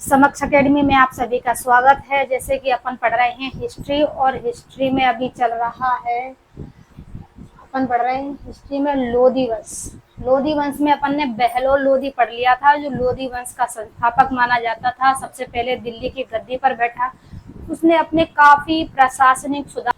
समक्ष एकेडमी में आप सभी का स्वागत है। जैसे कि अपन पढ़ रहे हैं हिस्ट्री, और हिस्ट्री में अभी चल रहा है, अपन पढ़ रहे हैं हिस्ट्री में लोधी वंश। लोधी वंश में अपन ने बहलोल लोधी पढ़ लिया था, जो लोधी वंश का संस्थापक माना जाता था। सबसे पहले दिल्ली की गद्दी पर बैठा, उसने अपने काफी प्रशासनिक सुधार।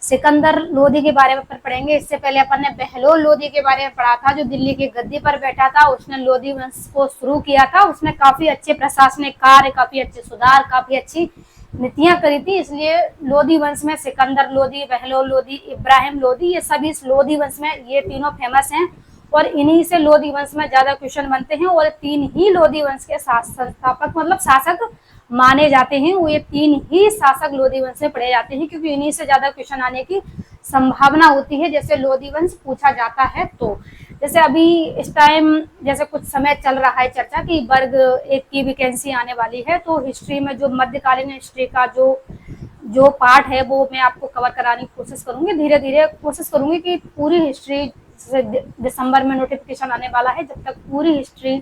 सिकंदर लोधी के बारे में पढ़ेंगे। इससे पहले अपन ने बहलोल लोधी के बारे में पढ़ा था, जो दिल्ली की गद्दी पर बैठा था। उसने लोधी वंश को शुरू किया था। उसने काफी अच्छे प्रशासनिक कार्य, काफी अच्छे सुधार, काफी अच्छी नीतियां करी थी। इसलिए लोधी वंश में सिकंदर लोधी, बहलोल लोधी, इब्राहिम लोधी, ये सभी इस लोधी वंश में ये तीनों फेमस हैं। और इन्हीं से लोधी वंश में ज्यादा क्वेश्चन बनते हैं। और तीन ही लोधी वंश के संस्थापक मतलब शासक माने जाते हैं। वो ये तीन ही शासक लोधी वंश से पढ़े जाते हैं, क्योंकि इन्हीं से ज्यादा क्वेश्चन आने की संभावना होती है। जैसे लोधी वंश पूछा जाता है तो जैसे अभी इस टाइम जैसे कुछ समय चल रहा है चर्चा कि वर्ग एक की वैकेंसी आने वाली है, तो हिस्ट्री में जो मध्यकालीन हिस्ट्री का जो पार्ट है वो मैं आपको कवर कराने की कोशिश करूंगी। धीरे धीरे कोशिश करूंगी कि पूरी हिस्ट्री, दिसंबर में नोटिफिकेशन आने वाला है, जब तक पूरी हिस्ट्री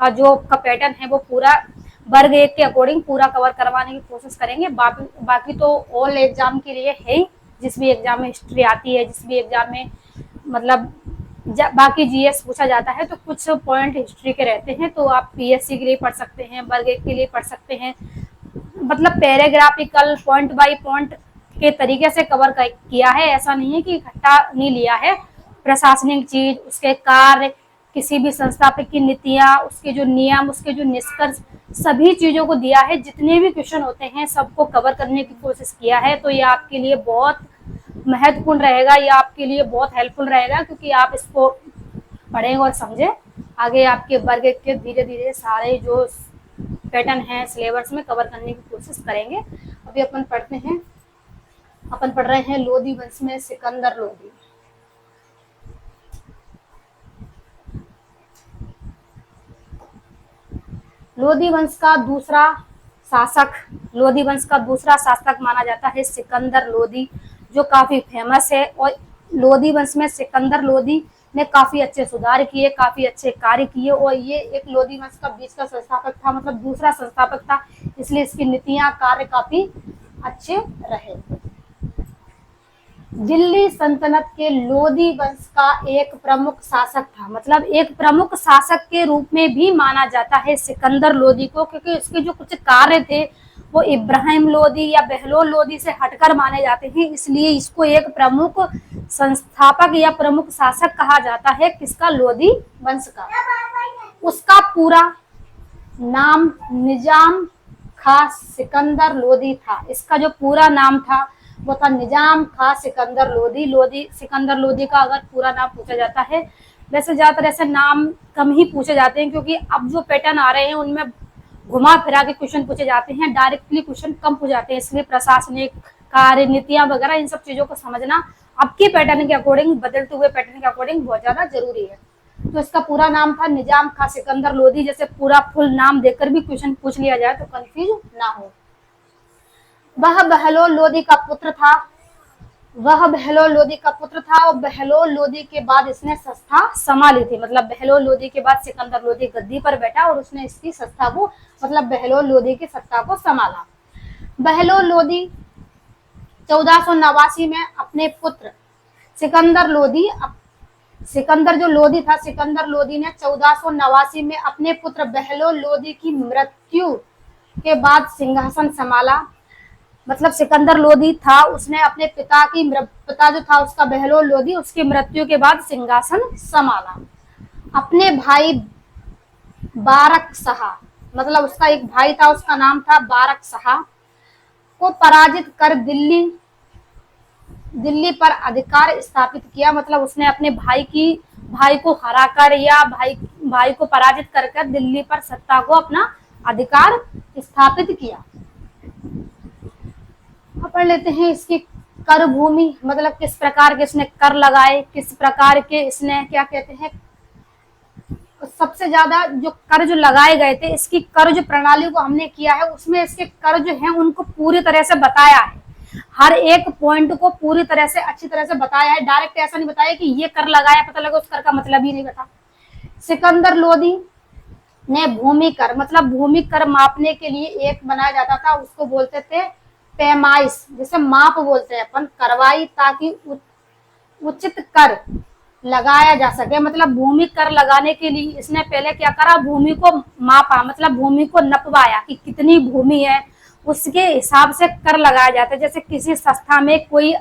का जो का पैटर्न है वो पूरा वर्ग एक के अकॉर्डिंग पूरा कवर करवाने की कोशिश करेंगे। बाकी तो ऑल एग्जाम के लिए है ही, जिस भी एग्जाम में हिस्ट्री आती है, जिस भी एग्जाम में मतलब बाकी जीएस पूछा जाता है, तो कुछ पॉइंट हिस्ट्री के रहते हैं। तो आप पीएससी के लिए पढ़ सकते हैं, वर्ग एक के लिए पढ़ सकते हैं। मतलब पैराग्राफिकल पॉइंट बाय पॉइंट के तरीके से कवर किया है। ऐसा नहीं है कि इकट्ठा नहीं लिया है। प्रशासनिक चीज, उसके कार्य, किसी भी संस्थापक की नीतियां, उसके जो नियम, उसके जो निष्कर्ष, सभी चीजों को दिया है। जितने भी क्वेश्चन होते हैं सबको कवर करने की कोशिश किया है। तो ये आपके लिए बहुत महत्वपूर्ण रहेगा, ये आपके लिए बहुत हेल्पफुल रहेगा, क्योंकि आप इसको पढ़ेंगे और समझे आगे आपके वर्ग के धीरे धीरे सारे जो पैटर्न है सिलेबस में कवर करने की कोशिश करेंगे। अभी अपन पढ़ते हैं, अपन पढ़ रहे हैं लोधी वंश में सिकंदर लोधी। लोधी वंश का दूसरा शासक, लोधी वंश का दूसरा शासक माना जाता है सिकंदर लोधी, जो काफी फेमस है। और लोधी वंश में सिकंदर लोधी ने काफी अच्छे सुधार किए, काफी अच्छे कार्य किए। और ये एक लोधी वंश का बीच का संस्थापक था, मतलब दूसरा संस्थापक था, इसलिए इसकी नीतियां, कार्य काफी अच्छे रहे। दिल्ली सल्तनत के लोधी वंश का एक प्रमुख शासक था, मतलब एक प्रमुख शासक के रूप में भी माना जाता है सिकंदर लोधी को, क्योंकि इसके जो कुछ कार्य थे वो इब्राहिम लोधी या बहलोल लोधी से हटकर माने जाते हैं। इसलिए इसको एक प्रमुख संस्थापक या प्रमुख शासक कहा जाता है। किसका? लोधी वंश का। उसका पूरा नाम निजाम खां सिकंदर लोधी था। इसका जो पूरा नाम था वो था निजाम खां सिकंदर लोधी। लोधी सिकंदर लोधी का अगर पूरा नाम पूछा जाता है, वैसे ज्यादातर ऐसे नाम कम ही पूछे जाते हैं, क्योंकि अब जो पैटर्न आ रहे हैं उनमें घुमा फिरा के क्वेश्चन पूछे जाते हैं, डायरेक्टली क्वेश्चन कम पूछे जाते हैं। इसलिए प्रशासनिक कार्य, नीतियां वगैरह, इन सब चीजों को समझना अब के पैटर्न के अकॉर्डिंग, बदलते हुए पैटर्न के अकॉर्डिंग बहुत ज्यादा जरूरी है। तो इसका पूरा नाम था निजाम खां सिकंदर लोधी। जैसे पूरा फुल नाम देकर भी क्वेश्चन पूछ लिया जाए तो कंफ्यूज ना हो। वह बहलोल लोधी का पुत्र था। वह बहलोल लोधी का पुत्र था, और बहलोल लोधी के बाद इसने संस्था संभाली थी। मतलब बहलोल लोधी के बाद सिकंदर लोधी गद्दी पर बैठा और उसने इसकी संस्था को, मतलब बहलोल लोधी की सत्ता को संभाला। बहलोल लोधी 1489 में अपने पुत्र सिकंदर लोधी, सिकंदर जो लोधी था, सिकंदर लोधी ने 1489 में अपने पुत्र बहलोल लोधी की मृत्यु के बाद सिंहासन संभाला। मतलब सिकंदर लोधी था, उसने अपने पिता जो था उसका बहलोल लोधी, उसकी मृत्यु के बाद सिंहासन संभाला। अपने भाई बारक शाह, मतलब उसका एक भाई था, उसका नाम था बारक शाह, को पराजित कर दिल्ली पर अधिकार स्थापित किया। मतलब उसने अपने भाई को हराकर या भाई को पराजित कर दिल्ली पर सत्ता को, अपना अधिकार स्थापित किया। पढ़ लेते हैं इसकी कर भूमि, मतलब किस प्रकार के इसने कर लगाए, किस प्रकार के इसने क्या कहते हैं, सबसे ज्यादा जो कर जो लगाए गए थे, इसकी कर जो प्रणाली को हमने किया है, उसमें इसके कर जो है उनको पूरी तरह से बताया है। हर एक पॉइंट को पूरी तरह से अच्छी तरह से बताया है। डायरेक्ट ऐसा नहीं बताया कि ये कर लगाया, पता लगा उस कर का मतलब ही नहीं बता। सिकंदर लोधी ने भूमि कर, मतलब भूमि कर मापने के लिए एक बनाया जाता था, उसको बोलते थे पैमाइश, जैसे माप बोलते हैं अपन, करवाई ताकि उचित कर लगाया जा सके। मतलब भूमि कर लगाने के लिए इसने पहले क्या करा, भूमि को मापा, मतलब भूमि को नपवाया कि कितनी भूमि है, उसके हिसाब से कर लगाया जाता है। जैसे किसी संस्था में कोई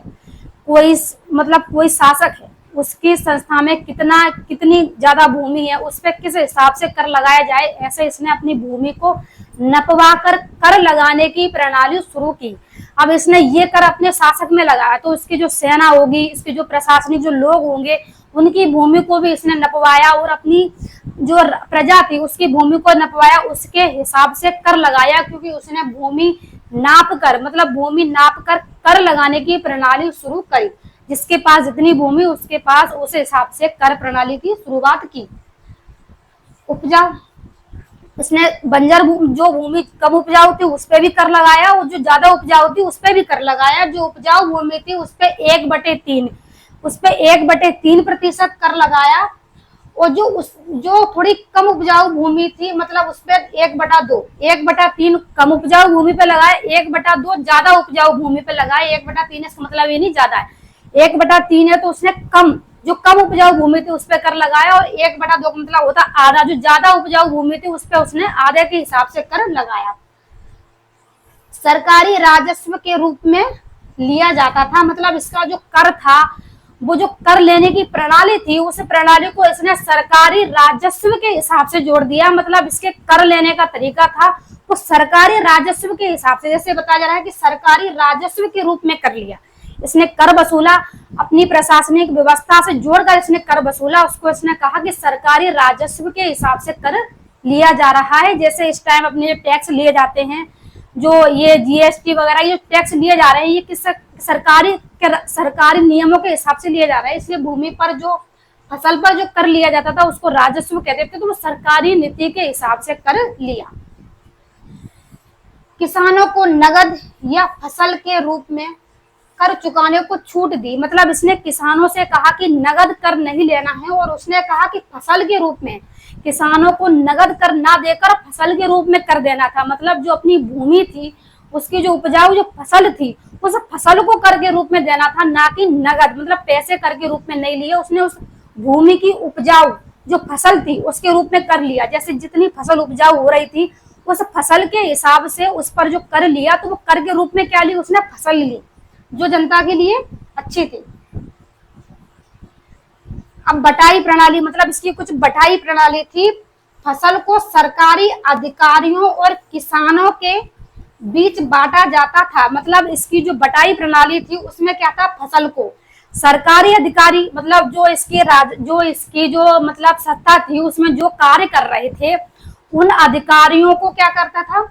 कोई मतलब कोई शासक है, उसकी संस्था में कितनी ज्यादा भूमि है, उस पर किस हिसाब से कर लगाया जाए, ऐसे इसने अपनी भूमि को नपवा कर लगाने की प्रणाली शुरू की। अब इसने ये कर अपने शासक में लगाया, तो इसकी जो सेना होगी, इसके जो प्रशासनिक जो लोग होंगे, उनकी भूमि को भी इसने नपवाया और अपनी जो प्रजा थी उसकी भूमि को नपवाया, उसके हिसाब से कर लगाया, क्योंकि उसने भूमि नाप कर, मतलब भूमि नाप कर लगाने की प्रणाली शुरू करी। जिसके पास जितनी भूमि, उसके पास उस हिसाब से कर प्रणाली की शुरुआत की। उपजाऊ, इसने बंजर जो भूमि कम उपजाऊ थी उस पर भी कर लगाया, और जो ज्यादा उपजाऊ थी उस पर भी कर लगाया। जो उपजाऊ भूमि थी उस पर 1/3, उस पर 1/3% कर लगाया, और जो थोड़ी कम उपजाऊ भूमि थी, मतलब उस पर 1/2, 1/3 कम उपजाऊ भूमि पे लगाए, 1/2 ज्यादा उपजाऊ भूमि पे लगाए। 1/3 इसका मतलब ये नहीं ज्यादा है, 1/3 है तो उसने कम, जो कम उपजाऊ भूमि थी उस पर कर लगाया, और 1/2 का मतलब होता आधा, जो ज्यादा उपजाऊ भूमि थी उस पर उसने आधे के हिसाब से कर लगाया। सरकारी राजस्व के रूप में लिया जाता था, मतलब इसका जो कर था, वो जो कर लेने की प्रणाली थी, उस प्रणाली को इसने सरकारी राजस्व के हिसाब से जोड़ दिया। मतलब इसके कर लेने का तरीका था वो सरकारी राजस्व के हिसाब से, जैसे बताया जा रहा है कि सरकारी राजस्व के रूप में कर लिया। इसने कर वसूला, अपनी प्रशासनिक व्यवस्था से जोड़कर इसने कर वसूला, उसको इसने कहा कि सरकारी राजस्व के हिसाब से कर लिया जा रहा है। जैसे इस टाइम अपने टैक्स लिए जाते हैं, जो ये जीएसटी वगैरह ये टैक्स लिए जा रहे हैं, ये किस सरकारी नियमों के हिसाब से लिए जा रहे हैं। इसलिए भूमि पर जो फसल पर जो कर लिया जाता था उसको राजस्व कहते थे, तो वो सरकारी नीति के हिसाब से कर लिया। किसानों को नगद या फसल के रूप में कर चुकाने को छूट दी, मतलब इसने किसानों से कहा कि नगद कर नहीं लेना है, और उसने कहा कि फसल के रूप में किसानों को नगद कर ना देकर फसल के रूप में कर देना था। मतलब जो अपनी भूमि थी उसकी जो उपजाऊ जो फसल थी उस फसल को कर के रूप में देना था, ना कि नगद, मतलब पैसे कर के रूप में नहीं लिए। उसने उस भूमि की उपजाऊ जो फसल थी उसके रूप में कर लिया। जैसे जितनी फसल उपजाऊ हो रही थी उस फसल के हिसाब से उस पर जो कर लिया, तो वो कर के रूप में क्या ली, उसने फसल ली जो जनता के लिए अच्छी थी। अब बटाई प्रणाली, मतलब इसकी कुछ बटाई प्रणाली थी। फसल को सरकारी अधिकारियों और किसानों के बीच बांटा जाता था। मतलब इसकी जो बटाई प्रणाली थी उसमें क्या था, फसल को सरकारी अधिकारी, मतलब जो इसकी जो मतलब सत्ता थी उसमें जो कार्य कर रहे थे उन अधिकारियों को क्या करता था,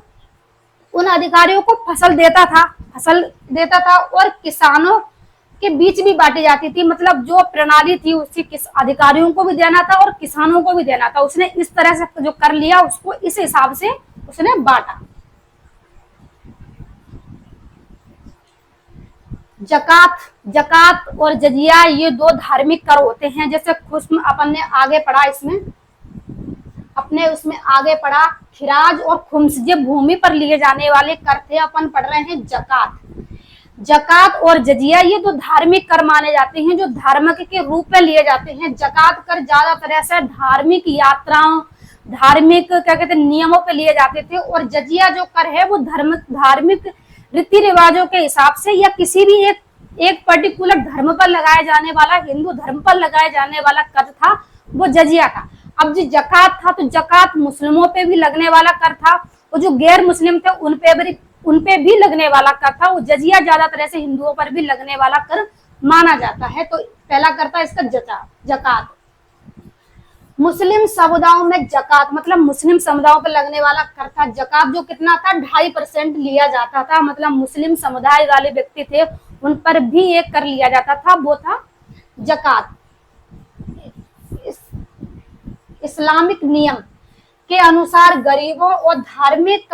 उन अधिकारियों को फसल देता था, और किसानों के बीच भी बांटी जाती थी। मतलब जो प्रणाली थी उसकी किस अधिकारियों को भी देना था और किसानों को भी देना था। उसने इस तरह से जो कर लिया उसको इस हिसाब से उसने बांटा। जकात और जजिया ये 2 धार्मिक कर होते हैं। जैसे खुस्म अपन ने आगे पढ़ा, इसमें अपने उसमें आगे पढ़ा खिराज और खुम्स, ये भूमि पर लिए जाने वाले कर थे। अपन पढ़ रहे हैं जकात और जजिया, ये 2 धार्मिक कर माने जाते हैं जो धर्म के रूप में लिए जाते हैं। जकात कर ज्यादातर ऐसे धार्मिक यात्राओं, धार्मिक क्या कहते हैं नियमों पे लिए जाते थे, और जजिया जो कर है वो धार्मिक रीति रिवाजों के हिसाब से या किसी भी एक पर्टिकुलर धर्म पर लगाया जाने वाला, हिंदू धर्म पर लगाया जाने वाला कर था, वो जजिया था। अब जो जकात था, तो जकात मुस्लिमों पे भी लगने वाला कर था, और जो गैर मुस्लिम थे उन पे भी लगने वाला कर था। वो जजिया ज्यादातर ऐसे हिंदुओं पर भी लगने वाला कर माना जाता है। तो पहला कर था इसका जकात। मुस्लिम समुदायों में जकात, मतलब मुस्लिम समुदायों पर लगने वाला कर था जकात, जो कितना था 2.5% लिया जाता था। मतलब मुस्लिम समुदाय वाले व्यक्ति थे उन पर भी एक कर लिया जाता था, वो था जकात। इस्लामिक नियम के अनुसार गरीबों और धार्मिक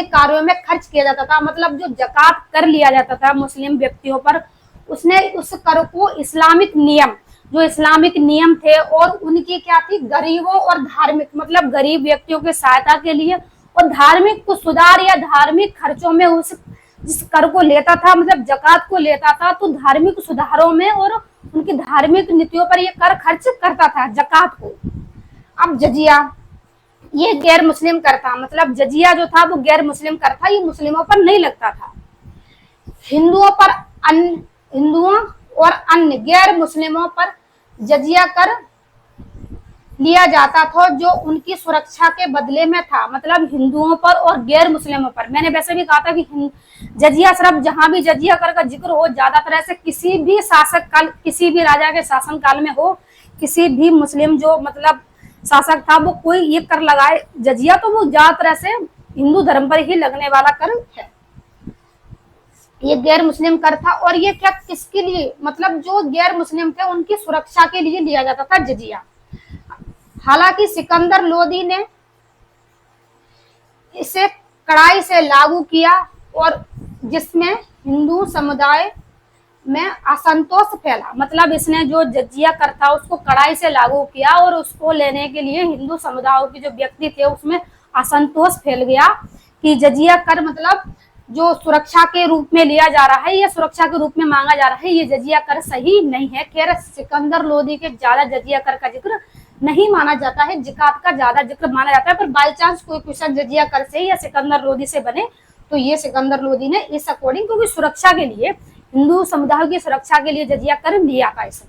कार्यों में खर्च किया जाता था। मतलब जो जकात कर लिया जाता था मुस्लिम व्यक्तियों पर, उसने उस कर को इस्लामिक नियम, जो इस्लामिक नियम थे, और उनकी क्या थी, गरीबों और धार्मिक, मतलब गरीब व्यक्तियों की सहायता के लिए और धार्मिक को सुधार या धार्मिक खर्चों में उस जिस कर को लेता था, मतलब जकात को लेता था, तो धार्मिक सुधारों में और उनकी धार्मिक नीतियों पर ये कर खर्च करता था, जकात को। अब जजिया, ये गैर मुस्लिम कर था, मतलब जजिया जो था वो गैर मुस्लिम कर था, ये मुस्लिमों पर नहीं लगता था। हिंदुओं पर हिंदुओं और अन्य गैर मुस्लिमों पर जजिया कर लिया जाता था, जो उनकी सुरक्षा के बदले में था, मतलब हिंदुओं पर और गैर मुस्लिमों पर। मैंने वैसे भी कहा था कि जजिया सिर्फ जहां भी जजिया कर का जिक्र हो, ज्यादातर ऐसे किसी भी शासक काल, किसी भी राजा के शासन काल में हो, किसी भी मुस्लिम जो मतलब शासक था वो कोई ये कर लगाए जजिया, तो वो ज्यादातर ऐसे हिंदू धर्म पर ही लगने वाला कर है। ये गैर मुस्लिम कर था, और ये क्या किसके लिए, मतलब जो गैर मुस्लिम थे उनकी सुरक्षा के लिए लिया जाता था जजिया। हालांकि सिकंदर लोदी ने इसे कड़ाई से लागू किया, और जिसमें हिंदू समुदाय में असंतोष फैला, मतलब इसने जो जजिया कर था उसको कड़ाई से लागू किया, और उसको लेने के लिए हिंदू समुदायों के जो व्यक्ति थे उसमें असंतोष फैल गया कि जजिया कर मतलब जो सुरक्षा के रूप में लिया जा रहा है या सुरक्षा के रूप में मांगा जा रहा है, ये जजिया कर सही नहीं है। खैर सिकंदर लोदी के ज्यादा जजिया कर का जिक्र नहीं माना जाता है, जिकात का ज्यादा जिक्र माना जाता है, पर बाई चांस कोई क्वेश्चन जजिया कर से या सिकंदर लोदी से बने तो ये सिकंदर लोदी ने इस अकॉर्डिंग, क्योंकि सुरक्षा के लिए, हिंदू समुदाय की सुरक्षा के लिए जजिया कर लिया था इसे।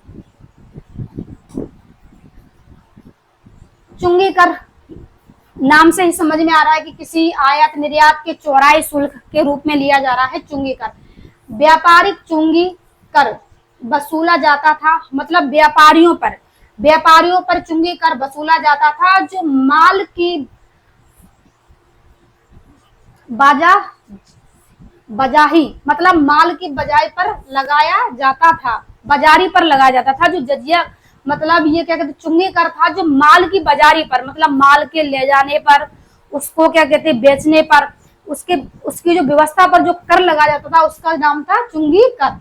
चुंगी कर नाम से ही समझ में आ रहा है कि किसी आयात निर्यात के चौराहे शुल्क के रूप में लिया जा रहा है चुंगी कर। व्यापारिक चुंगी कर वसूला जाता था, मतलब व्यापारियों पर चुंगी कर वसूला जाता था, जो माल की बजाही, मतलब माल की बजाई पर लगाया जाता था, बाजारी पर लगाया जाता था। जो जजिया मतलब ये क्या कहते चुंगी कर था, जो माल की बाजारी पर, मतलब माल के ले जाने पर, उसको क्या कहते बेचने पर, उसकी जो व्यवस्था पर जो कर लगाया जाता था उसका नाम था चुंगी कर।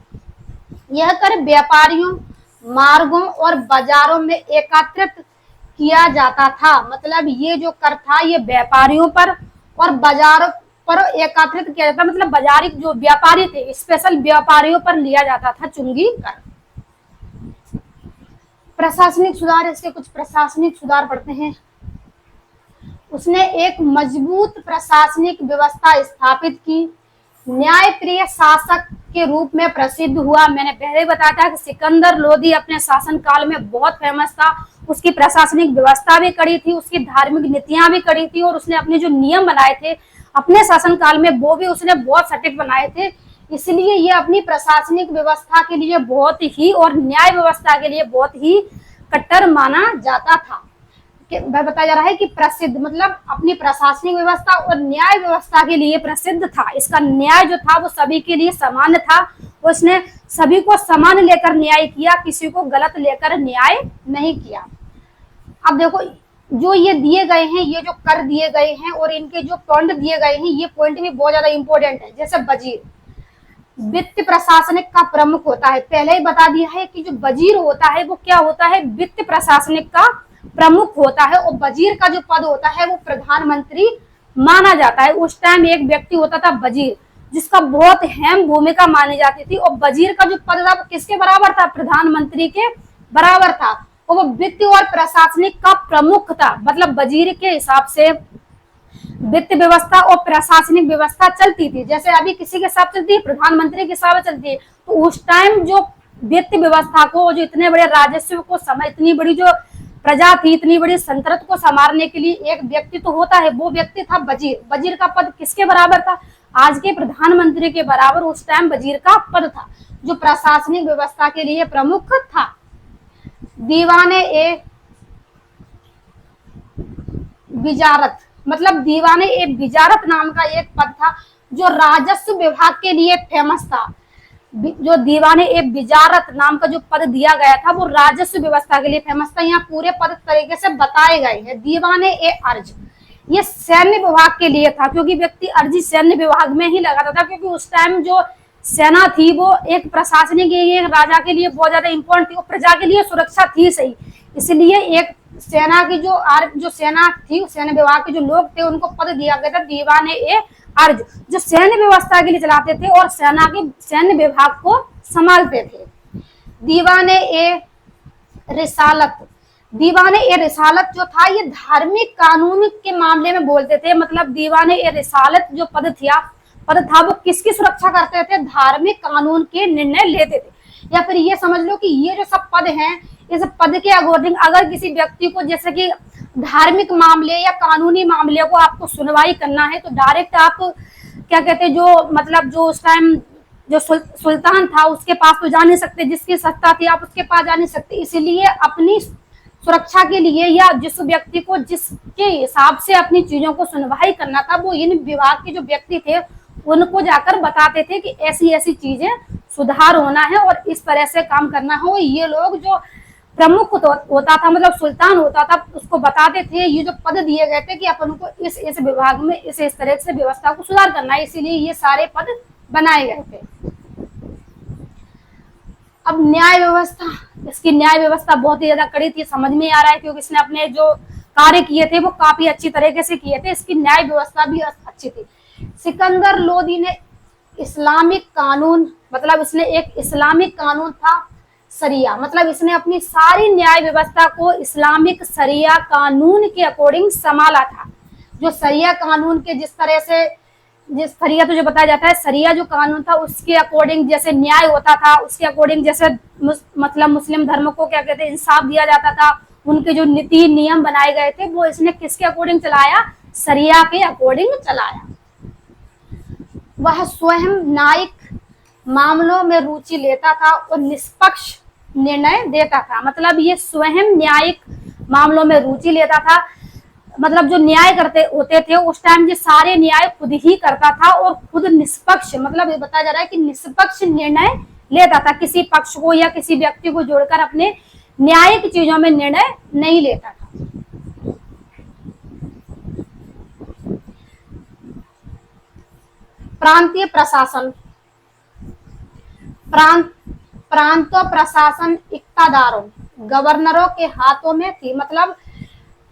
यह कर व्यापारियों, मार्गों और बाजारों में एकत्रित किया जाता था, मतलब ये जो कर था ये व्यापारियों पर और बाजारों पर एकत्रित किया जाता, मतलब बाजारी जो व्यापारी थे स्पेशल व्यापारियों पर लिया जाता था चुंगी कर। प्रशासनिक सुधार, इसके कुछ प्रशासनिक सुधार पढ़ते हैं। उसने एक मजबूत प्रशासनिक व्यवस्था स्थापित की, न्यायप्रिय शासक के रूप में प्रसिद्ध हुआ। मैंने पहले बताया था कि सिकंदर लोदी अपने शासन काल में बहुत फेमस था, उसकी प्रशासनिक व्यवस्था भी कड़ी थी, उसकी धार्मिक नीतियां भी कड़ी थी, और उसने अपने जो नियम बनाए थे अपने शासन काल में वो भी उसने बहुत सटीक बनाए थे। इसलिए ये अपनी प्रशासनिक व्यवस्था के लिए बहुत ही और न्याय व्यवस्था के लिए बहुत ही कट्टर माना जाता था। बताया जा रहा है कि प्रसिद्ध मतलब अपनी प्रशासनिक व्यवस्था और न्याय व्यवस्था के लिए प्रसिद्ध था। इसका न्याय जो था वो सभी के लिए समान था, उसने सभी को समान लेकर न्याय किया, किसी को गलत लेकर न्याय नहीं किया। अब देखो जो ये दिए गए हैं, ये जो कर दिए गए हैं और इनके जो पॉइंट दिए गए हैं, ये पॉइंट भी बहुत ज्यादा इंपॉर्टेंट है। जैसे वजीर वित्त प्रशासनिक का प्रमुख होता है, पहले ही बता दिया है कि जो वजीर होता है वो क्या होता है, वित्त प्रशासनिक का प्रमुख होता है, और वजीर का जो पद होता है वो प्रधानमंत्री माना जाता है। उस टाइम एक व्यक्ति होता था वजीर, जिसका बहुत अहम भूमिका मानी जाती थी, और वजीर का जो पद था वो किसके बराबर था, प्रधानमंत्री के बराबर था, और वो वित्त और प्रशासनिक का प्रमुख था। मतलब वजीर के हिसाब से वित्त व्यवस्था और प्रशासनिक व्यवस्था चलती थी, जैसे अभी किसी के साथ चलती है, प्रधानमंत्री के साथ चलती है। तो उस टाइम जो वित्त व्यवस्था को, जो इतने बड़े राजस्व को समय, इतनी बड़ी जो प्रजा थी, इतनी बड़ी संतरत को संभालने के लिए एक व्यक्ति तो होता है, वो व्यक्ति था वजीर। वजीर का पद किसके बराबर था, आज के प्रधानमंत्री के बराबर उस टाइम वजीर का पद था, जो प्रशासनिक व्यवस्था के लिए प्रमुख था। दीवाने ए विजारत, मतलब दीवाने ए विजारत नाम का एक पद था, जो राजस्व विभाग के लिए फेमस था। जो दीवाने ए विजारत नाम का जो पद दिया गया था वो राजस्व व्यवस्था के लिए फेमस था। यहाँ पूरे पद तरीके से बताए गए हैं। दीवाने ए अर्ज, ये सैन्य विभाग के लिए था, क्योंकि व्यक्ति अर्जी सैन्य विभाग में ही लगाता था, क्योंकि उस टाइम जो सेना थी वो एक प्रशासनिक, एक राजा के लिए बहुत ज्यादा इंपॉर्टेंट थी और प्रजा के लिए सुरक्षा थी सही। इसलिए एक सेना की जो सेना थी, सेना विभाग के जो लोग थे उनको पद दिया गया था दीवाने ए अर्ज, जो सैन्य व्यवस्था के लिए चलाते थे और सेना के सैन्य विभाग को संभालते थे। दीवाने ए रिसालत, दीवाने ए रिसालत जो था ये धार्मिक कानून के मामले में बोलते थे। मतलब दीवाने ए रिसालत जो पद था वो किसकी सुरक्षा करते थे? धार्मिक कानून के निर्णय लेते थे। या फिर ये समझ लो कि ये जो सब पद हैं, इस पद के अकॉर्डिंग अगर किसी व्यक्ति को जैसे कि धार्मिक मामले या कानूनी मामले को आपको सुनवाई करना है तो डायरेक्ट आप क्या कहते हैं, जो मतलब जो उस टाइम जो सुल्तान था उसके पास तो जा नहीं सकते, जिसकी सत्ता थी आप उसके पास जा नहीं सकते। इसीलिए अपनी सुरक्षा के लिए या जिस व्यक्ति को जिसके हिसाब से अपनी चीजों को सुनवाई करना था वो इन विभाग के जो व्यक्ति थे उनको जाकर बताते थे कि ऐसी ऐसी चीजें सुधार होना है और इस तरह से काम करना हो। ये लोग जो प्रमुख होता था, मतलब सुल्तान होता था, उसको बताते थे, ये जो पद दिए गए थे कि अपन को इस विभाग में इस तरह से व्यवस्था को सुधार करना है, इसीलिए ये सारे पद बनाए गए थे। अब न्याय व्यवस्था, इसकी न्याय व्यवस्था बहुत ही ज्यादा कड़ी थी, समझ में आ रहा है क्योंकि इसने अपने जो कार्य किए थे वो काफी अच्छी तरीके से किए थे। इसकी न्याय व्यवस्था भी अच्छी थी। सिकंदर लोदी ने इस्लामिक कानून, मतलब इसने एक इस्लामिक कानून था सरिया, मतलब इसने अपनी सारी न्याय व्यवस्था को इस्लामिक सरिया कानून के अकॉर्डिंग संभाला था। जो सरिया कानून के जिस सरिया तो जो बताया जाता है, सरिया जो कानून था उसके अकॉर्डिंग जैसे न्याय होता था, उसके अकॉर्डिंग जैसे मतलब मुस्लिम धर्म को क्या कहते हैं, इंसाफ दिया जाता था, उनके जो नीति नियम बनाए गए थे वो इसने किसके अकॉर्डिंग चलाया? सरिया के अकॉर्डिंग चलाया। वह स्वयं न्यायिक मामलों में रुचि लेता था और निष्पक्ष निर्णय देता था। मतलब ये स्वयं न्यायिक मामलों में रुचि लेता था, मतलब जो न्याय करते होते थे उस टाइम ये सारे न्याय खुद ही करता था और खुद निष्पक्ष, मतलब ये बताया जा रहा है कि निष्पक्ष निर्णय लेता था, किसी पक्ष को या किसी व्यक्ति को जोड़कर अपने न्यायिक चीजों में निर्णय नहीं लेता था। प्रांतीय प्रशासन, प्रांतीय प्रशासन इक्तादारों, गवर्नरों के हाथों में थी। मतलब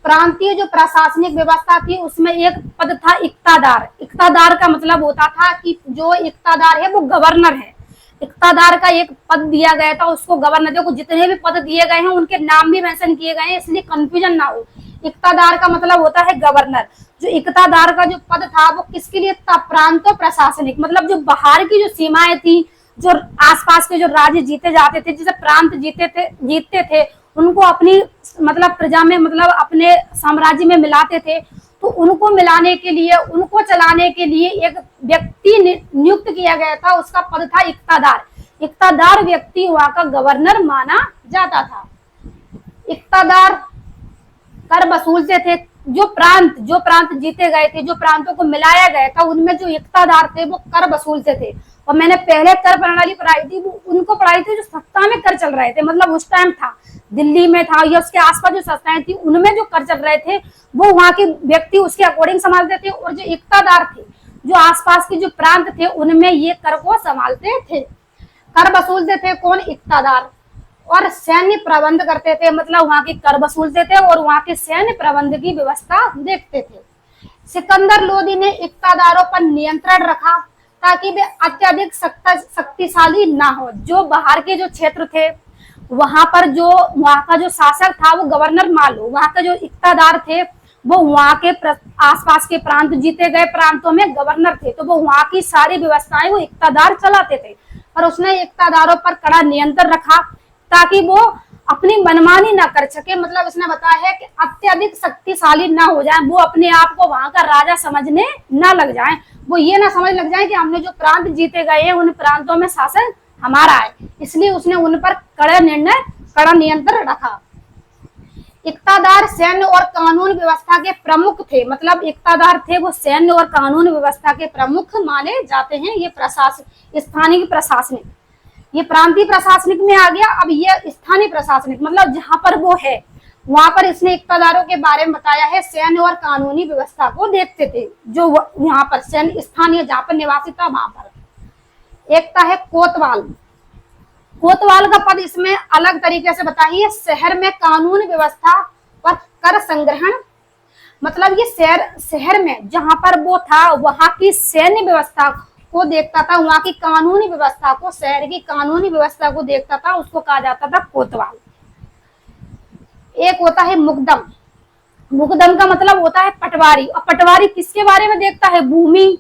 प्रांतीय जो प्रशासनिक व्यवस्था थी उसमें एक पद था इक्तादार। इक्तादार का मतलब होता था कि जो इक्तादार है वो गवर्नर है। इक्तादार का एक पद दिया गया था उसको गवर्नर, देखो जितने भी पद दिए गए हैं उनके नाम भी मेंशन किए गए हैं इसलिए कंफ्यूजन ना हो। इक्तादार का मतलब होता है गवर्नर। जो इक्तादार का जो पद था वो किसके लिए था? प्रांतीय प्रशासनिक, मतलब जो बाहर की जो सीमाएं थी, जो आसपास के जो राज्य जीते जाते थे, जिसे प्रांत जीतते थे उनको अपनी मतलब प्रजा में, मतलब अपने साम्राज्य में मिलाते थे, तो उनको मिलाने के लिए, उनको चलाने के लिए एक व्यक्ति नियुक्त किया गया था, उसका पद था इक्तादार। इक्तादार व्यक्ति वहां का गवर्नर माना जाता था। इक्तादार कर वसूलते थे। जो प्रांत जीते गए थे, जो प्रांतों को मिलाया गया था, उनमें जो इक्तादार थे वो कर वसूलते थे। और मैंने पहले कर प्रणाली पढ़ाई थी, वो उनको पढ़ाई थी जो सत्ता में कर चल रहे थे, मतलब उस टाइम था दिल्ली में था या उसके आसपास जो संस्थाएं थी उनमें जो कर चल रहे थे वो वहां के व्यक्ति उसके अकॉर्डिंग संभालते थे, और जो इक्तादार थे, जो आसपास के जो प्रांत थे उनमें ये कर को संभालते थे। कर वसूलते थे कौन? इक्तादार। और सैन्य प्रबंध करते थे, मतलब वहां के कर वसूलते थे और वहां के सैन्य प्रबंध की व्यवस्था देखते थे। सिकंदर लोदी ने इक्तादारों पर नियंत्रण रखा ताकि वे अत्यधिक शक्तिशाली ना हो। जो बाहर के जो क्षेत्र थे वहां पर जो वहां का जो शासक था वो गवर्नर मान लो, वहां का जो इक्तादार थे वो वहां के आसपास के प्रांत, जीते गए प्रांतों में गवर्नर थे, तो वो वहां की सारी व्यवस्थाएं वो इक्तादार चलाते थे। पर उसने इक्तादारों पर कड़ा नियंत्रण रखा ताकि वो अपनी मनमानी ना कर सके। मतलब उसने बताया है कि अत्यधिक शक्तिशाली ना हो जाए, वो अपने आप को वहां का राजा समझने ना लग जाए, वो ये ना समझ लग जाए कि हमने जो प्रांत जीते गए हैं उन प्रांतों में शासन हमारा है। इसलिए उसने उन पर कड़ा नियंत्रण रखा। इक्तादार सैन्य और कानून व्यवस्था के प्रमुख थे। मतलब इक्तादार थे वो सैन्य और कानून व्यवस्था के प्रमुख माने जाते हैं। ये प्रशासन, स्थानीय प्रशासनिक, ये प्रांतीय प्रशासनिक में आ गया। अब ये स्थानीय प्रशासनिक, मतलब जहां पर वो है वहां पर इसने इक्तादारों के बारे में बताया है। सैन्य और कानूनी व्यवस्था को देखते थे, जो वहां पर सैन्य स्थानीय जहां पर निवासी था वहां पर। एक था है कोतवाल। कोतवाल का पद इसमें अलग तरीके से बताइए, शहर में कानून व्यवस्था और कर संग्रहण, मतलब ये शहर में जहां पर वो था वहां की सैन्य व्यवस्था को देखता था, वहां की कानूनी व्यवस्था को, शहर की कानूनी व्यवस्था को देखता था, उसको कहा जाता था कोतवाल। एक होता है मुकदम। मुकदम का मतलब होता है पटवारी, और पटवारी किसके बारे में देखता है? भूमि,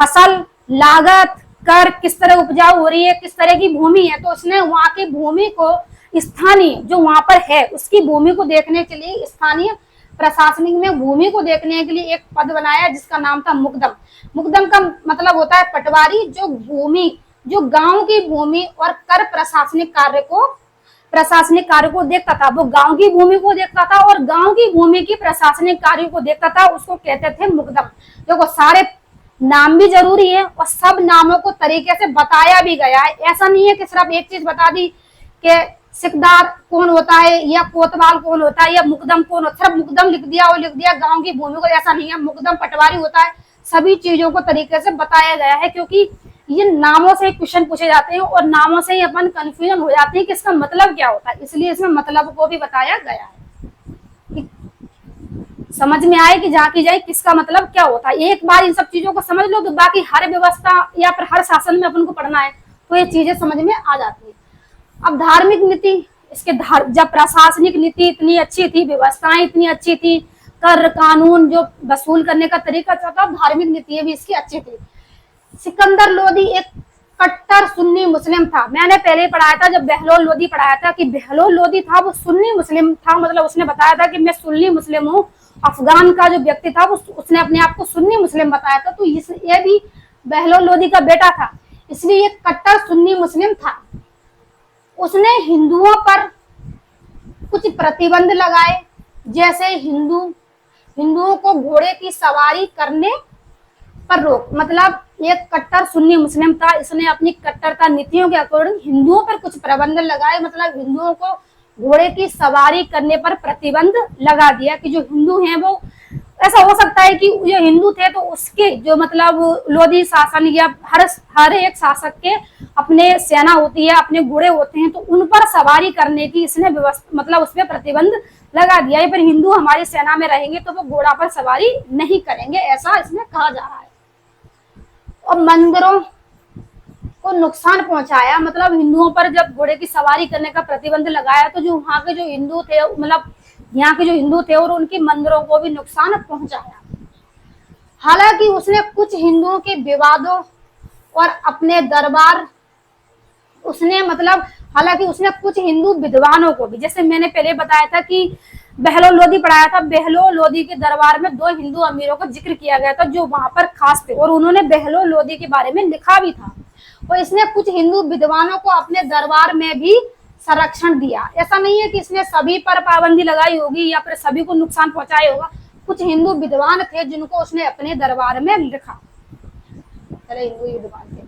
फसल, लागत, कर, किस तरह उपजाऊ हो रही है, किस तरह की भूमि है, तो उसने वहां की भूमि को, स्थानीय जो वहां पर है उसकी भूमि को देखने के लिए, स्थानीय प्रशासनिक में भूमि को देखने के लिए एक पद बनाया जिसका नाम था मुकदम। मुकदम का मतलब होता है पटवारी, जो भूमि, जो गांव की भूमि और कर प्रशासनिक कार्य को देखता था, वो गांव की भूमि को देखता था और गांव की भूमि की प्रशासनिक कार्य को देखता था, उसको कहते थे मुकदम। देखो सारे नाम भी जरूरी है और सब नामों को तरीके से बताया भी गया है, ऐसा नहीं है कि सिर्फ एक चीज बता दी कि सिकदार कौन होता है या कोतवाल कौन होता है या मुकदम कौन होता है, सिर्फ मुकदम लिख दिया और लिख दिया गांव की भूमि को, ऐसा नहीं है। मुकदम पटवारी होता है, सभी चीजों को तरीके से बताया गया है, क्योंकि ये नामों से क्वेश्चन पूछे जाते हैं और नामों से ही अपन कंफ्यूजन हो जाते हैं कि इसका मतलब क्या होता है, इसलिए इसमें मतलब को भी बताया गया है, समझ में आए कि जहाँ की जाए किसका मतलब क्या होता है। एक बार इन सब चीजों को समझ लो तो बाकी हर व्यवस्था या फिर हर शासन में अपन को पढ़ना है तो ये चीजें समझ में आ जाती है। अब धार्मिक नीति, इसके जब प्रशासनिक नीति इतनी अच्छी थी, व्यवस्थाएं इतनी अच्छी थी, कर कानून जो वसूल करने का तरीका अच्छा था, धार्मिक नीति भी इसकी अच्छी थी। सिकंदर लोदी एक कट्टर सुन्नी मुस्लिम था। मैंने पहले पढ़ाया था जब बहलोल लोदी पढ़ाया था कि बहलोल लोदी था वो सुन्नी मुस्लिम था, मतलब उसने बताया था कि मैं सुन्नी मुस्लिम हूँ। अफगान का जो व्यक्ति था वो उसने अपने आप को सुन्नी मुस्लिम बताया था, तो ये भी बहलोल लोदी का बेटा था, इसलिए ये कट्टर सुन्नी मुस्लिम था। उसने हिंदुओं पर कुछ प्रतिबंध लगाए, जैसे हिंदुओं को घोड़े की सवारी करने पर रोक, मतलब एक कट्टर सुन्नी मुस्लिम था, इसने अपनी कट्टरता नीतियों के अकॉर्डिंग हिंदुओं पर कुछ प्रतिबंध लगाए, मतलब हिंदुओं को घोड़े की सवारी करने पर प्रतिबंध लगा दिया कि जो हिंदू हैं वो, ऐसा हो सकता है कि जो हिंदू थे तो उसके जो मतलब लोधी शासन या हर एक शासक के अपने सेना होती है, अपने घोड़े होते हैं, तो उन पर सवारी करने की इसने व्यवस्था, मतलब उसमें प्रतिबंध लगा दिया है। पर हिंदू हमारी सेना में रहेंगे तो वो घोड़ा पर सवारी नहीं करेंगे, ऐसा इसमें कहा जा रहा है। और मंदिरों को नुकसान पहुंचाया, मतलब हिंदुओं पर जब घोड़े की सवारी करने का प्रतिबंध लगाया तो जो वहां के जो हिंदू थे, मतलब यहाँ के जो हिंदू थे और उनके मंदिरों को भी नुकसान पहुंचाया। हालांकि उसने कुछ हिंदुओं के विवादों और अपने दरबार, हालांकि उसने कुछ हिंदू विद्वानों को भी, जैसे मैंने पहले बताया था कि बहलोल लोदी पढ़ाया था, बहलोल लोदी के दरबार में 2 हिंदू अमीरों का जिक्र किया गया था जो वहां पर खास थे और उन्होंने बहलोल लोदी के बारे में लिखा भी था, और इसने कुछ हिंदू विद्वानों को अपने दरबार में भी संरक्षण दिया। ऐसा नहीं है कि इसने सभी पर पाबंदी लगाई होगी या फिर सभी को नुकसान पहुंचाया होगा, कुछ हिंदू विद्वान थे जिनको उसने अपने दरबार में लिखा, हिंदू विद्वान थे।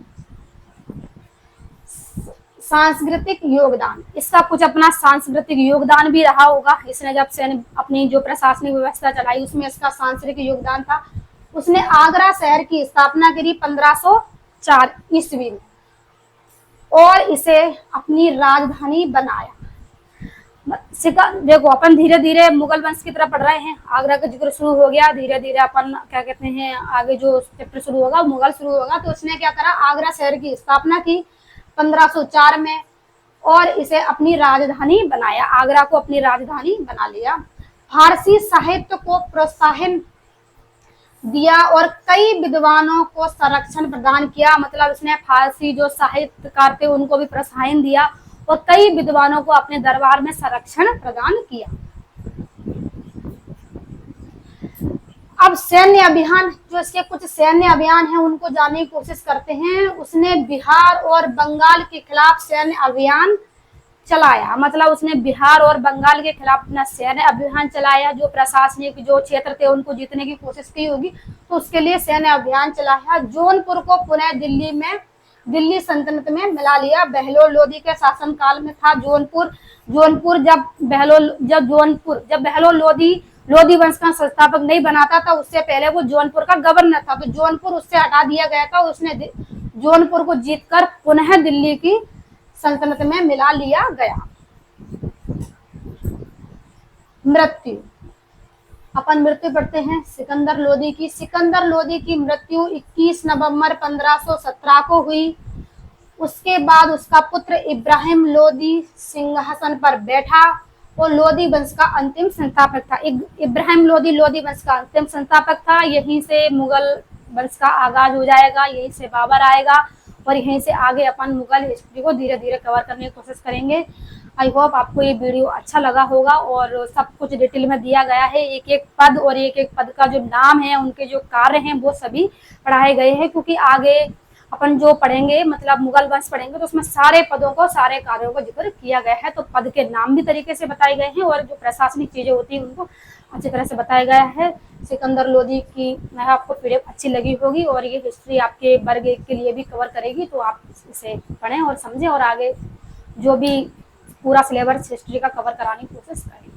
सांस्कृतिक योगदान, इसका कुछ अपना सांस्कृतिक योगदान भी रहा होगा, इसने जब से अपनी जो प्रशासनिक व्यवस्था चलाई उसमें इसका सांस्कृतिक योगदान था। उसने आगरा शहर की स्थापना करी 1504 ईस्वी में और इसे अपनी राजधानी बनाया। देखो अपन धीरे धीरे मुगल वंश की तरफ पढ़ रहे हैं, आगरा का जिक्र शुरू हो गया, धीरे धीरे अपन क्या कहते हैं आगे जो चैप्टर शुरू होगा मुगल शुरू होगा। तो उसने क्या करा, आगरा शहर की स्थापना की 1504 में और इसे अपनी राजधानी बनाया, आगरा को अपनी राजधानी बना लिया। फारसी साहित्य को प्रोत्साहन दिया और कई विद्वानों को संरक्षण प्रदान किया, मतलब इसने फारसी जो साहित्यकार थे उनको भी प्रोत्साहन दिया और कई विद्वानों को अपने दरबार में संरक्षण प्रदान किया। अब सैन्य अभियान, जो इसके कुछ सैन्य अभियान हैं उनको जानने की कोशिश करते हैं। उसने बिहार और बंगाल के खिलाफ सैन्य अभियान चलाया, मतलब उसने बिहार और बंगाल के खिलाफ अपना सैन्य अभियान चलाया। जो प्रशासनिक जो क्षेत्र थे उनको जीतने की कोशिश की होगी तो उसके लिए सैन्य अभियान चलाया। जौनपुर को पुनः दिल्ली सल्तनत में मिला लिया। बहलोल लोदी के शासन काल में था जौनपुर जब बहलोल लोदी वंश का संस्थापक नहीं बना था उससे पहले वो जौनपुर का गवर्नर था, तो जौनपुर उससे हटा दिया गया था। उसने जौनपुर को जीतकर पुनः दिल्ली की सल्तनत में मिला लिया गया। मृत्यु, अपन मृत्यु पढ़ते हैं सिकंदर लोदी की। सिकंदर लोदी की मृत्यु 21 नवंबर 1517 को हुई। उसके बाद उसका पुत्र इब्राहिम लोदी सिंहासन पर बैठा और लोदी वंश का अंतिम संस्थापक था। इब्राहिम लोदी लोदी वंश का अंतिम संस्थापक था। यहीं से मुगल वंश का आगाज हो जाएगा, यहीं से बाबर आएगा और यहीं से आगे अपन मुगल हिस्ट्री को धीरे धीरे कवर करने की कोशिश करेंगे। आई होप आपको ये वीडियो अच्छा लगा होगा और सब कुछ डिटेल में दिया गया है। एक एक पद और एक एक पद का जो नाम है, उनके जो कार्य हैं वो सभी पढ़ाए गए हैं, क्योंकि आगे अपन जो पढ़ेंगे मतलब मुगल वंश पढ़ेंगे तो उसमें सारे पदों को सारे कार्यों को जिक्र किया गया है। तो पद के नाम भी तरीके से बताए गए हैं और जो प्रशासनिक चीजें होती हैं उनको अच्छी तरह से बताया गया है। सिकंदर लोदी की मैं आपको पीडीएफ अच्छी लगी होगी और ये हिस्ट्री आपके वर्ग 1 के लिए भी कवर करेगी, तो आप इसे पढ़ें और समझें और आगे जो भी पूरा सिलेबस हिस्ट्री का कवर कराने की कोशिश करें।